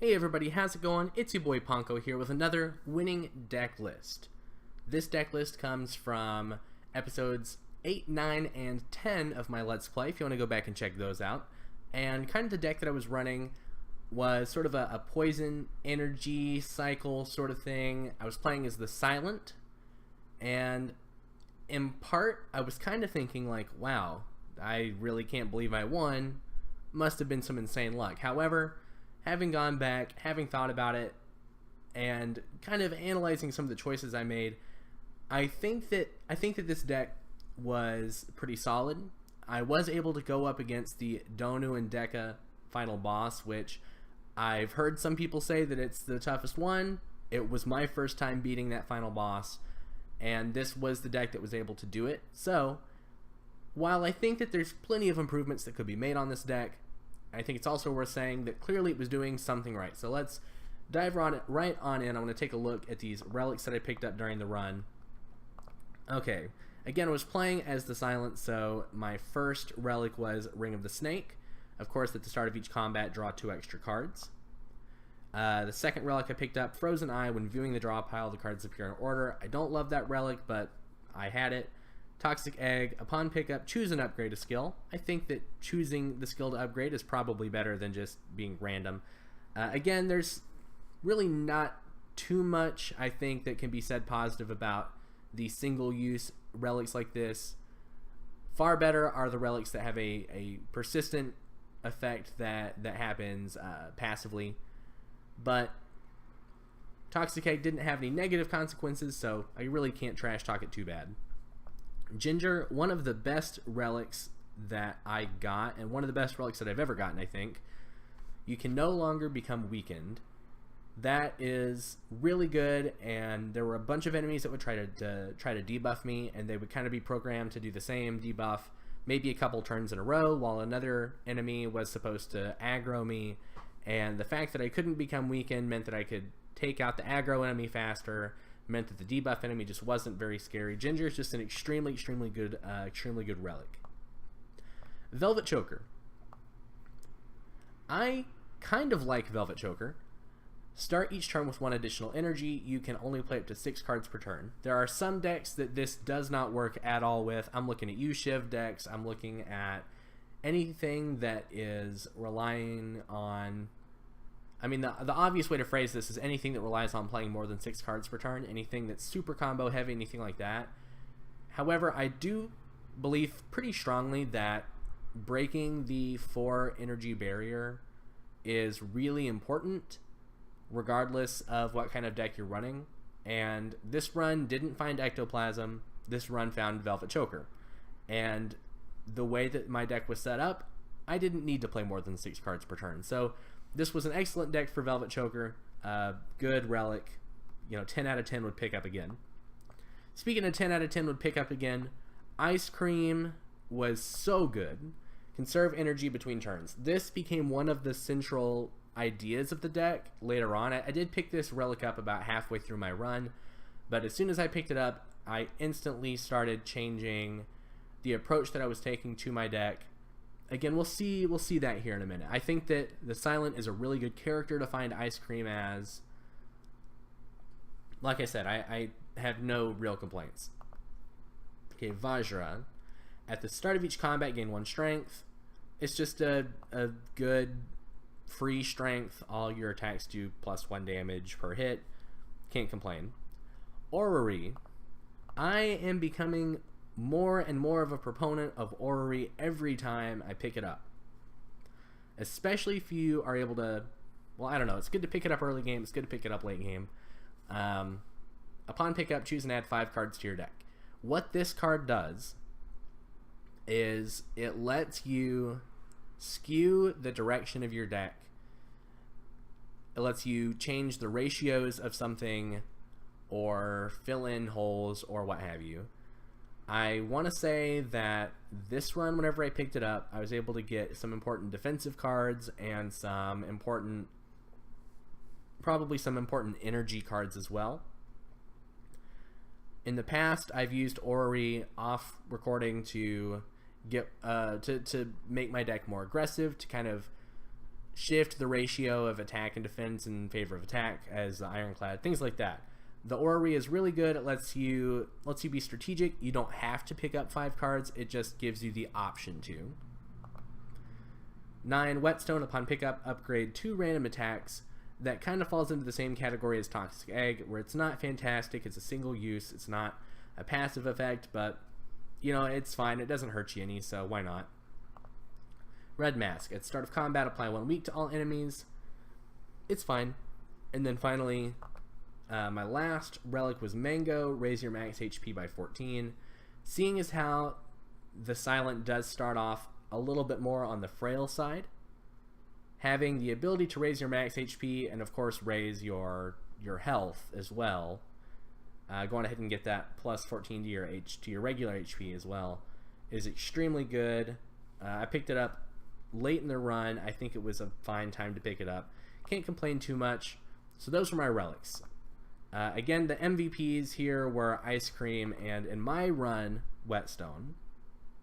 Hey everybody, how's it going? It's your boy PonQo here with another winning deck list. This deck list comes from episodes 8, 9, and 10 of my Let's Play, if you want to go back and check those out. And kind of the deck that I was running was sort of a poison energy cycle sort of thing. I was playing as the Silent, and in part I was kind of thinking like, wow, I really can't believe I won. Must have been some insane luck. However, having gone back, having thought about it, and kind of analyzing some of the choices I made, I think that this deck was pretty solid. I was able to go up against the Donu and Deka final boss, which I've heard some people say that it's the toughest one. It was my first time beating that final boss, and this was the deck that was able to do it. So, while I think that there's plenty of improvements that could be made on this deck, I think it's also worth saying that clearly it was doing something right. So let's dive right on in. I want to take a look at these relics that I picked up during the run. Okay, again, I was playing as the Silent, so my first relic was Ring of the Snake. Of course, at the start of each combat, draw 2 extra cards. The second relic I picked up, Frozen Eye. When viewing the draw pile, the cards appear in order. I don't love that relic, but I had it. Toxic Egg. Upon pickup, choose and upgrade a skill. I think that choosing the skill to upgrade is probably better than just being random. Again, there's really not too much, I think, that can be said positive about the single-use relics like this. Far better are the relics that have a persistent effect that happens passively. But Toxic Egg didn't have any negative consequences, so I really can't trash talk it too bad. Ginger, one of the best relics that I got, and one of the best relics that I've ever gotten, I think. You can no longer become weakened. That is really good, and there were a bunch of enemies that would try to debuff me, and they would kind of be programmed to do the same debuff maybe a couple turns in a row, while another enemy was supposed to aggro me, and the fact that I couldn't become weakened meant that I could take out the aggro enemy faster, meant that the debuff enemy just wasn't very scary. Ginger is just an extremely good relic. Velvet Choker. I kind of like Velvet Choker. Start each turn with 1 additional energy. You can only play up to 6 cards per turn. There are some decks that this does not work at all with. I'm looking at U-Shiv decks. I'm looking at anything that is relying on... I mean, the obvious way to phrase this is anything that relies on playing more than 6 cards per turn, anything that's super combo heavy, anything like that. However, I do believe pretty strongly that breaking the 4 energy barrier is really important, regardless of what kind of deck you're running. And this run didn't find Ectoplasm, this run found Velvet Choker. And the way that my deck was set up, I didn't need to play more than 6 cards per turn. So this was an excellent deck for Velvet Choker. Good relic. 10 out of 10 would pick up again. Speaking of 10 out of 10 would pick up again, Ice Cream was so good. Conserve energy between turns. This became one of the central ideas of the deck later on. I did pick this relic up about halfway through my run, but as soon as I picked it up, I instantly started changing the approach that I was taking to my deck. Again, we'll see that here in a minute. I think that the Silent is a really good character to find Ice Cream as. Like I said, I have no real complaints. Okay, Vajra. At the start of each combat, gain 1 strength. It's just a good free strength. All your attacks do +1 damage per hit. Can't complain. Orrery. I am becoming more and more of a proponent of Orrery every time I pick it up. Especially if you are able to... Well, I don't know. It's good to pick it up early game. It's good to pick it up late game. Upon pickup, choose and add 5 cards to your deck. What this card does is it lets you skew the direction of your deck. It lets you change the ratios of something or fill in holes or what have you. I want to say that this run, whenever I picked it up, I was able to get some important defensive cards and probably some important energy cards as well. In the past, I've used Orrery off recording to get to make my deck more aggressive, to kind of shift the ratio of attack and defense in favor of attack as the Ironclad, things like that. The Orrery is really good. It lets you be strategic. You don't have to pick up 5 cards. It just gives you the option to. 9, Whetstone. Upon pickup, upgrade 2 random attacks. That kind of falls into the same category as Toxic Egg, where it's not fantastic. It's a single use. It's not a passive effect, but, you know, it's fine. It doesn't hurt you any, so why not? Red Mask. At start of combat, apply 1 weak to all enemies. It's fine. And then finally, my last relic was Mango. Raise your max HP by 14. Seeing as how the Silent does start off a little bit more on the frail side, having the ability to raise your max HP and of course raise your health as well, going ahead and get that plus 14 to your regular HP as well, is extremely good. I picked it up late in the run. I think it was a fine time to pick it up. Can't complain too much. So those were my relics. Again, the MVPs here were Ice Cream and, in my run, Whetstone.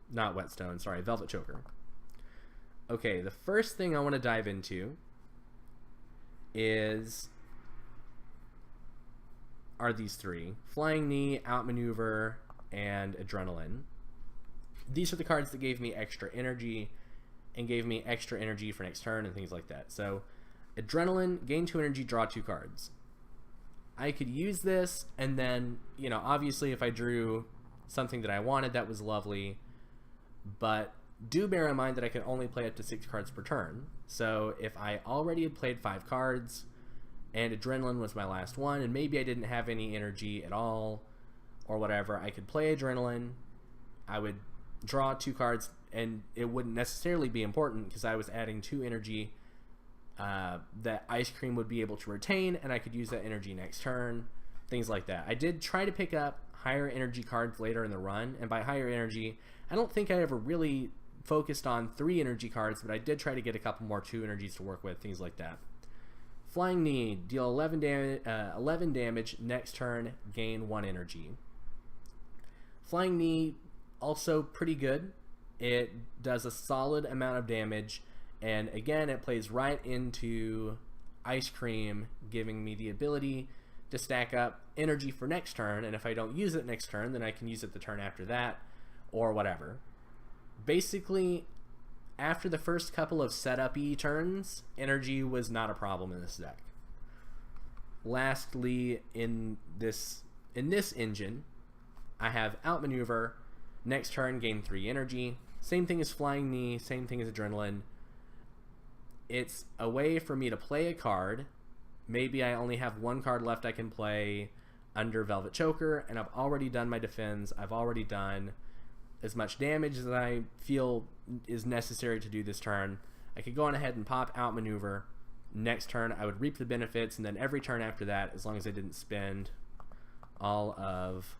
Not Whetstone, sorry, Velvet Choker. Okay, the first thing I want to dive into are these 3. Flying Knee, Outmaneuver, and Adrenaline. These are the cards that gave me extra energy and gave me extra energy for next turn and things like that. So, Adrenaline, gain 2 energy, draw 2 cards. I could use this, and then, you know, obviously if I drew something that I wanted, that was lovely, but do bear in mind that I could only play up to 6 cards per turn. So if I already had played 5 cards, and Adrenaline was my last one, and maybe I didn't have any energy at all, or whatever, I could play Adrenaline, I would draw 2 cards, and it wouldn't necessarily be important, because I was adding 2 energy that Ice Cream would be able to retain, and I could use that energy next turn, things like that. I did try to pick up higher energy cards later in the run, and by higher energy, I don't think I ever really focused on 3 energy cards, but I did try to get a couple more 2 energies to work with, things like that. Flying Knee, deal 11 damage, next turn, gain 1 energy. Flying Knee, also pretty good. It does a solid amount of damage, and again, it plays right into Ice Cream, giving me the ability to stack up energy for next turn, and if I don't use it next turn, then I can use it the turn after that, or whatever. Basically, after the first couple of setup-y turns, energy was not a problem in this deck. Lastly, in this engine, I have Outmaneuver, next turn gain 3 energy, same thing as Flying Knee, same thing as Adrenaline. It's a way for me to play a card. Maybe I only have 1 card left I can play under Velvet Choker, and I've already done my defense. I've already done as much damage as I feel is necessary to do this turn. I could go on ahead and pop Outmaneuver. Next turn, I would reap the benefits, and then every turn after that, as long as I didn't spend all of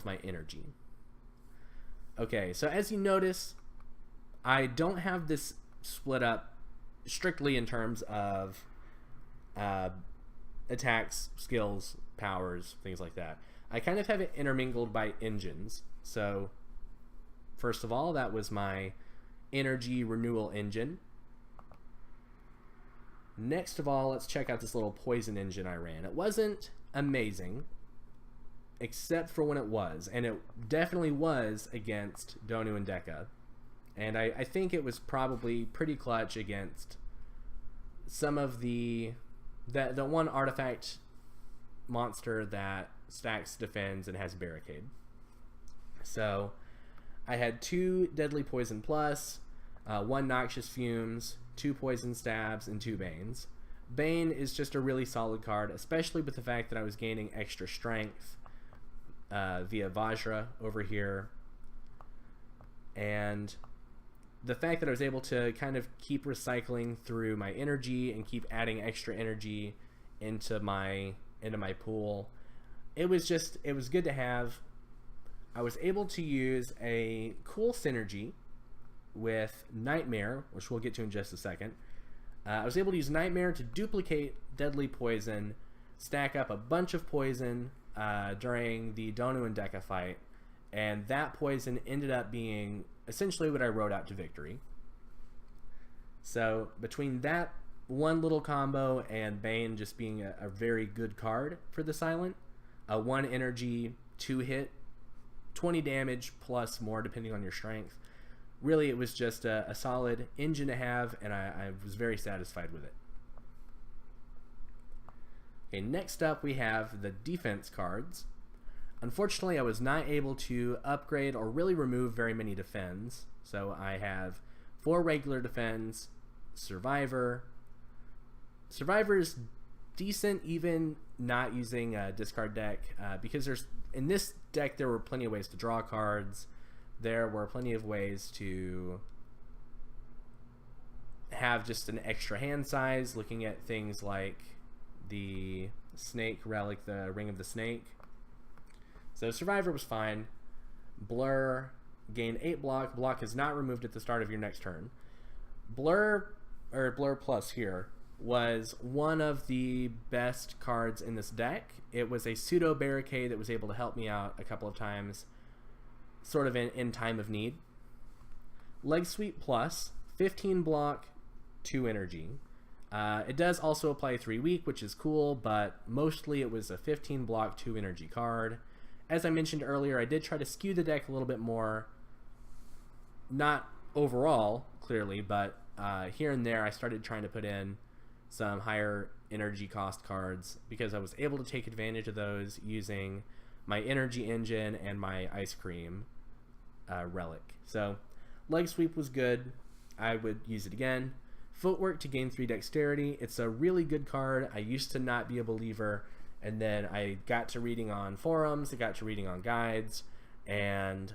my energy. Okay, so as you notice, I don't have this split up strictly in terms of attacks, skills, powers, things like that. I kind of have it intermingled by engines. So first of all, that was my energy renewal engine. Next of all, let's check out this little poison engine I ran. It wasn't amazing, except for when it was, and it definitely was against Donu and Deca. And I think it was probably pretty clutch against some of the one artifact monster that stacks, defends, and has barricade. So I had 2 deadly poison plus, 1 noxious fumes, 2 poison stabs, and 2 banes. Bane is just a really solid card, especially with the fact that I was gaining extra strength via Vajra over here, and the fact that I was able to kind of keep recycling through my energy and keep adding extra energy into my pool. It was good to have. I was able to use a cool synergy with Nightmare, which we'll get to in just a second. I was able to use Nightmare to duplicate deadly poison, stack up a bunch of poison during the Donu and Deca fight, and that poison ended up being essentially what I rode out to victory. So between that one little combo and Bane just being a very good card for the Silent, a 1 energy, 2 hit, 20 damage plus more depending on your strength. Really, it was just a solid engine to have, and I was very satisfied with it. Okay, next up we have the defense cards. Unfortunately, I was not able to upgrade or really remove very many defends. So I have 4 regular defends, Survivor. Survivor's decent even not using a discard deck because in this deck there were plenty of ways to draw cards. There were plenty of ways to have just an extra hand size, looking at things like the snake relic, the Ring of the Snake. So Survivor was fine. Blur, gain 8 block. Block is not removed at the start of your next turn. Blur, or Blur Plus here, was one of the best cards in this deck. It was a pseudo barricade that was able to help me out a couple of times, sort of in time of need. Leg Sweep Plus, 15 block, 2 energy. It does also apply 3 weak, which is cool, but mostly it was a 15 block, 2 energy card. As I mentioned earlier, I did try to skew the deck a little bit more. Not overall, clearly, but here and there I started trying to put in some higher energy cost cards because I was able to take advantage of those using my energy engine and my ice cream relic. So Leg Sweep was good. I would use it again. Footwork to gain 3 dexterity. It's a really good card. I used to not be a believer, and then I got to reading on forums, I got to reading on guides, and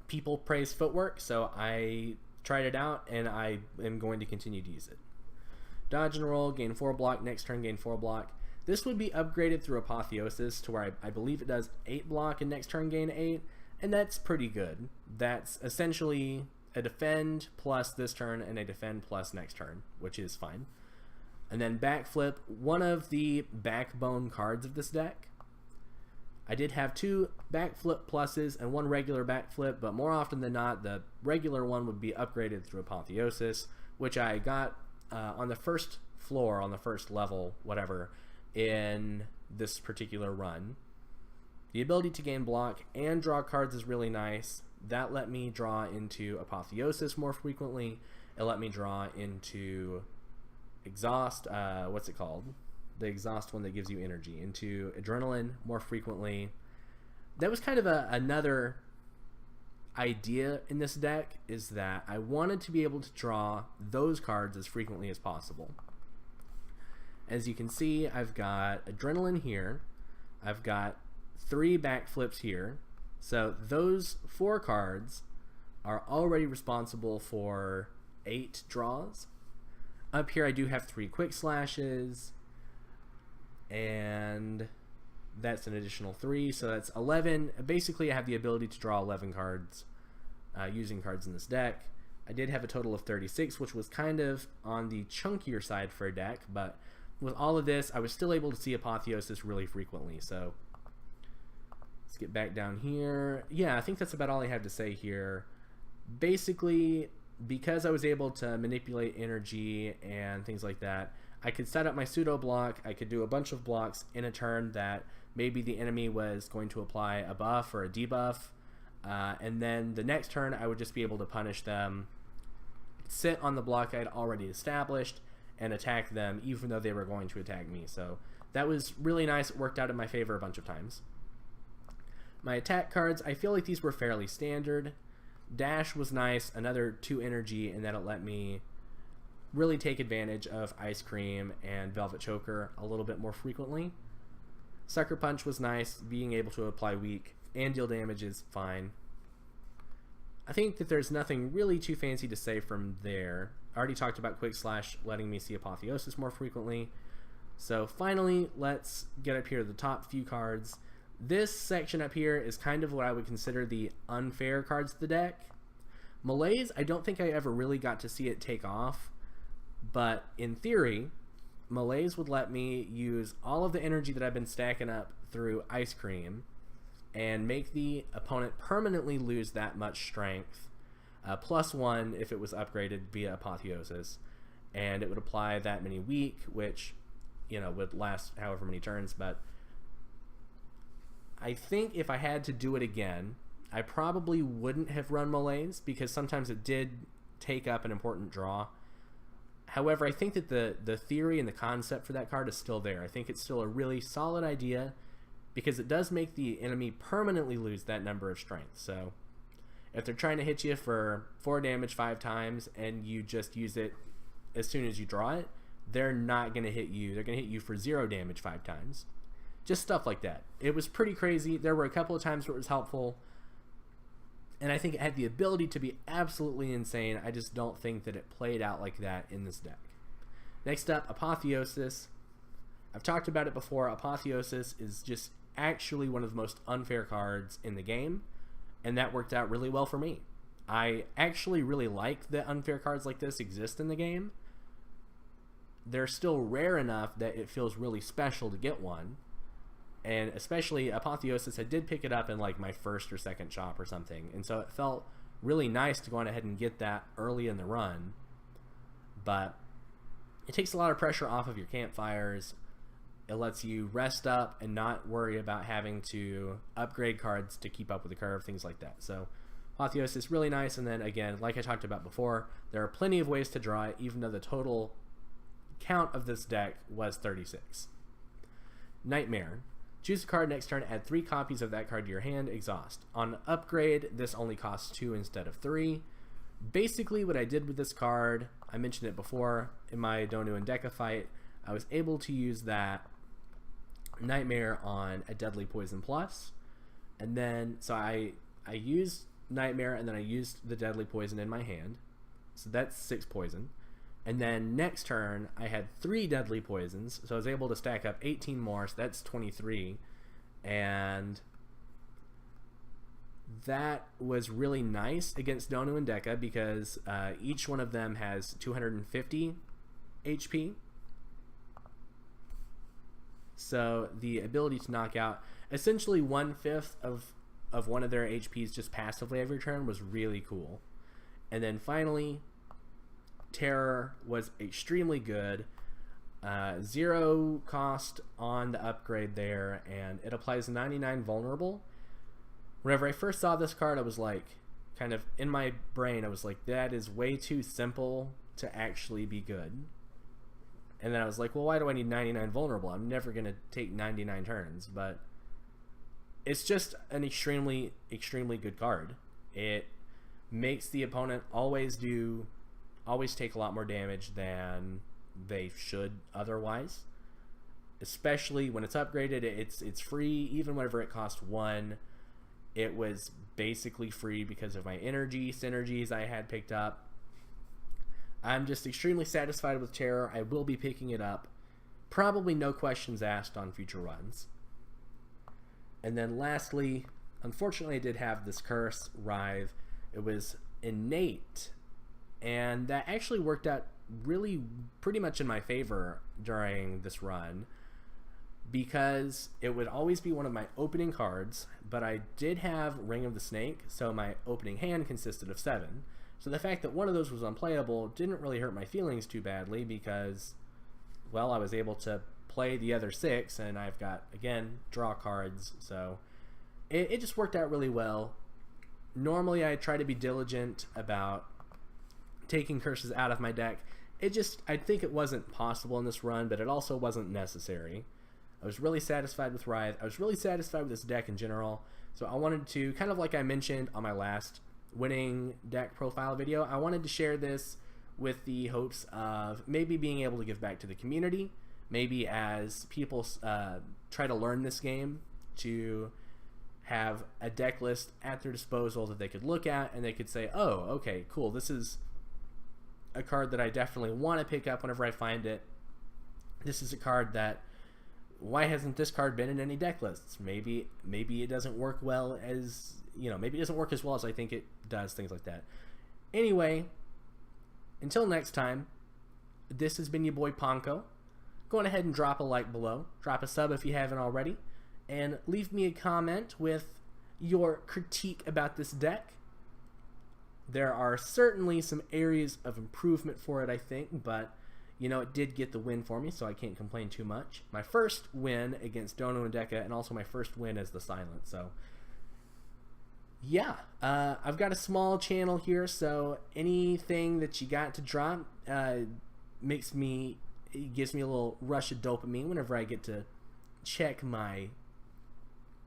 people praise Footwork, so I tried it out, and I am going to continue to use it. Dodge and roll, gain 4 block, next turn gain 4 block. This would be upgraded through Apotheosis to where I believe it does 8 block and next turn gain 8, and that's pretty good. That's essentially a defend plus this turn and a defend plus next turn, which is fine. And then Backflip, one of the backbone cards of this deck. I did have 2 Backflip pluses and 1 regular Backflip, but more often than not, the regular one would be upgraded through Apotheosis, which I got on the first floor, on the first level, whatever, in this particular run. The ability to gain block and draw cards is really nice. That let me draw into Apotheosis more frequently. It let me draw into Exhaust, what's it called? The Exhaust one that gives you energy. Into Adrenaline more frequently. That was kind of another idea in this deck, is that I wanted to be able to draw those cards as frequently as possible. As you can see, I've got Adrenaline here. I've got 3 Backflips here. So those 4 cards are already responsible for 8 draws. Up here I do have 3 Quick Slashes, and that's an additional 3, so that's 11. Basically I have the ability to draw 11 cards using cards in this deck. I did have a total of 36, which was kind of on the chunkier side for a deck, but with all of this I was still able to see Apotheosis really frequently. So let's get back down here. Yeah, I think that's about all I have to say here. Basically, because I was able to manipulate energy and things like that, I could set up my pseudo block. I could do a bunch of blocks in a turn that maybe the enemy was going to apply a buff or a debuff, and then the next turn I would just be able to punish them, sit on the block I'd already established, and attack them even though they were going to attack me. So that was really nice. It worked out in my favor a bunch of times. My attack cards, I feel like these were fairly standard. Dash was nice, another 2 energy, and that'll let me really take advantage of Ice Cream and Velvet Choker a little bit more frequently. Sucker Punch was nice, being able to apply weak and deal damage is fine. I think that there's nothing really too fancy to say from there. I already talked about Quick Slash letting me see Apotheosis more frequently. So finally, let's get up here to the top few cards. This section up here is kind of what I would consider the unfair cards of the deck. Malaise, I don't think I ever really got to see it take off, but in theory, Malaise would let me use all of the energy that I've been stacking up through Ice Cream and make the opponent permanently lose that much strength +1 if it was upgraded via Apotheosis, and it would apply that many weak, which, you know, would last however many turns. But I think if I had to do it again, I probably wouldn't have run Malaise, because sometimes it did take up an important draw. However, I think that the theory and the concept for that card is still there. I think it's still a really solid idea, because it does make the enemy permanently lose that number of strength. So if they're trying to hit you for 4 damage 5 times and you just use it as soon as you draw it, they're not going to hit you. They're going to hit you for 0 damage 5 times. Just stuff like that. It was pretty crazy. There were a couple of times where it was helpful, and I think it had the ability to be absolutely insane. I just don't think that it played out like that in this deck. Next up, Apotheosis. I've talked about it before. Apotheosis is just actually one of the most unfair cards in the game, and that worked out really well for me. I actually really like that unfair cards like this exist in the game. They're still rare enough that it feels really special to get one, and especially Apotheosis, I did pick it up in like my first or second shop or something, and so it felt really nice to go on ahead and get that early in the run. But it takes a lot of pressure off of your campfires. It lets you rest up and not worry about having to upgrade cards to keep up with the curve, things like that. So Apotheosis is really nice. And then again, like I talked about before, there are plenty of ways to draw it, even though the total count of this deck was 36. Nightmare. Choose a card next turn, add 3 copies of that card to your hand, exhaust. On upgrade, this only costs 2 instead of 3. Basically what I did with this card, I mentioned it before in my Donu and Deca fight, I was able to use that Nightmare on a Deadly Poison Plus, and then so I used Nightmare, and then I used the Deadly Poison in my hand, so that's 6 poison. And then next turn I had 3 Deadly Poisons, so I was able to stack up 18 more, so that's 23, and that was really nice against Donu and Deca, because each one of them has 250 HP. So the ability to knock out essentially 1/5 of one of their HPs just passively every turn was really cool. And then finally, Terror was extremely good. 0 cost on the upgrade there, and it applies 99 vulnerable. Whenever I first saw this card, I was like, kind of in my brain, I was like, that is way too simple to actually be good. And then I was like, well, why do I need 99 vulnerable? I'm never going to take 99 turns. But it's just an extremely, extremely good card. It makes the opponent always take a lot more damage than they should otherwise. Especially when it's upgraded, it's free. Even whenever it costs 1, it was basically free because of my energy synergies I had picked up. I'm just extremely satisfied with Terror. I will be picking it up. Probably no questions asked on future runs. And then lastly, unfortunately I did have this curse, Writhe. It was innate, and that actually worked out really pretty much in my favor during this run, because it would always be one of my opening cards, but I did have Ring of the Snake, so my opening hand consisted of 7. So the fact that one of those was unplayable didn't really hurt my feelings too badly, because, well, I was able to play the other 6, and I've got, again, draw cards, so it just worked out really well. Normally I try to be diligent about taking curses out of my deck. I think it wasn't possible in this run, but it also wasn't necessary. I was really satisfied with Writhe. I was really satisfied with this deck in general, so I wanted to, kind of like I mentioned on my last winning deck profile video, I wanted to share this with the hopes of maybe being able to give back to the community, maybe as people try to learn this game, to have a deck list at their disposal that they could look at and they could say, oh, okay, cool, this is a card that I definitely want to pick up whenever I find it. This is a card that, why hasn't this card been in any deck lists? Maybe it doesn't work well as, maybe it doesn't work as well as I think it does, things like that. Anyway, until next time, this has been your boy PonQo. Go on ahead and drop a like below, drop a sub if you haven't already, and leave me a comment with your critique about this deck. There are certainly some areas of improvement for it, I think, but you know, it did get the win for me, so I can't complain too much. My first win against Dono and Deca, and also my first win as the Silent, so yeah. I've got a small channel here, so anything that you got to drop it gives me a little rush of dopamine whenever I get to check my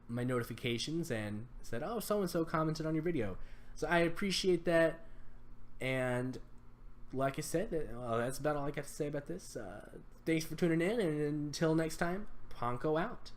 notifications and said, oh, so-and-so commented on your video. So I appreciate that, and like I said, that's about all I got to say about this. Thanks for tuning in, and until next time, PonQo out.